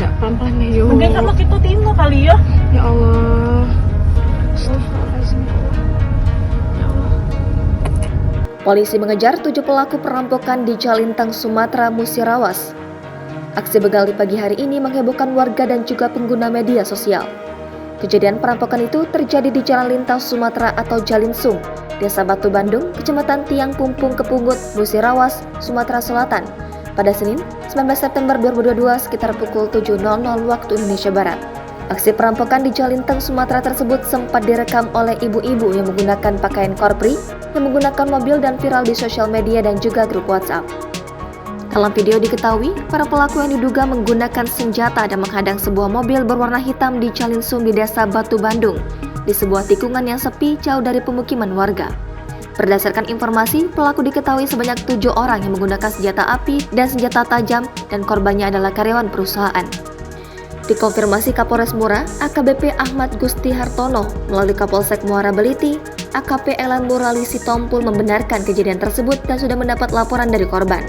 dak pelan-pelan ya yuk. Mungkin kalau kita tino kali ya. Ya Allah. Astagfirullahaladzim, ya Allah. Ya Allah. Polisi mengejar 7 pelaku perampokan di Jalintang, Sumatera, Musirawas. Aksi begal di pagi hari ini menghebohkan warga dan juga pengguna media sosial. Kejadian perampokan itu terjadi di Jalan Lintas Sumatera atau Jalinsung, Desa Batu Bandung, Kecamatan Tiang Pumpung Kepungut, Musirawas, Sumatera Selatan, pada Senin, 19 September 2022 sekitar pukul 7.00 waktu Indonesia Barat. Aksi perampokan di Jalintang, Sumatera tersebut sempat direkam oleh ibu-ibu yang menggunakan pakaian korpri, yang menggunakan mobil dan viral di sosial media dan juga grup WhatsApp. Dalam video diketahui, para pelaku yang diduga menggunakan senjata dan menghadang sebuah mobil berwarna hitam di Jalinsung di Desa Batu Bandung, di sebuah tikungan yang sepi jauh dari pemukiman warga. Berdasarkan informasi, pelaku diketahui sebanyak 7 orang yang menggunakan senjata api dan senjata tajam dan korbannya adalah karyawan perusahaan. Dikonfirmasi Kapolres Muara, AKBP Ahmad Gusti Hartono melalui Kapolsek Muara Beliti, AKP Elan Murali Sitompul membenarkan kejadian tersebut dan sudah mendapat laporan dari korban.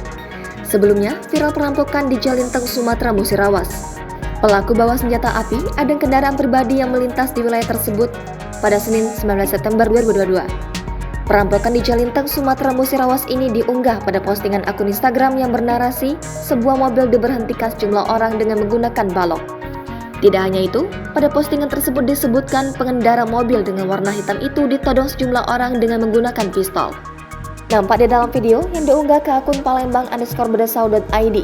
Sebelumnya, viral perampokan di Jalintang, Sumatera, Musirawas. Pelaku bawa senjata api dan kendaraan pribadi yang melintas di wilayah tersebut pada Senin 19 September 2022. Perampokan di Jalintang, Sumatera, Musirawas ini diunggah pada postingan akun Instagram yang bernarasi sebuah mobil diberhentikan sejumlah orang dengan menggunakan balok. Tidak hanya itu, pada postingan tersebut disebutkan pengendara mobil dengan warna hitam itu ditodong sejumlah orang dengan menggunakan pistol. Nampak di dalam video yang diunggah ke akun palembang_bedesau.id.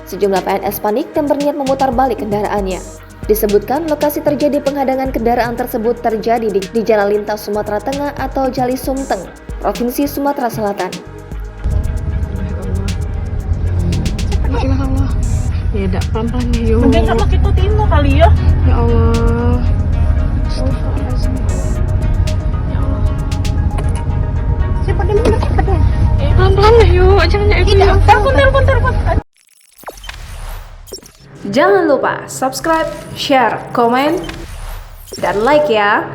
Sejumlah PNS panik dan berniat memutar balik kendaraannya. Disebutkan lokasi terjadi penghadangan kendaraan tersebut terjadi di Jalan Lintas Sumatera Tengah atau Jali Sumteng, Provinsi Sumatera Selatan. Ya Allah. Ya dak pelan-pelan ya yuk. Mungkin kalau kita tino kali ya. Ya Allah. Astagfirullahaladzim, ya Allah. Ya Allah. Cepat deh, cepat deh. Pelan-pelan ya yuk. Jangan ya ibu. Telepon. Jangan lupa subscribe, share, komen, dan like ya.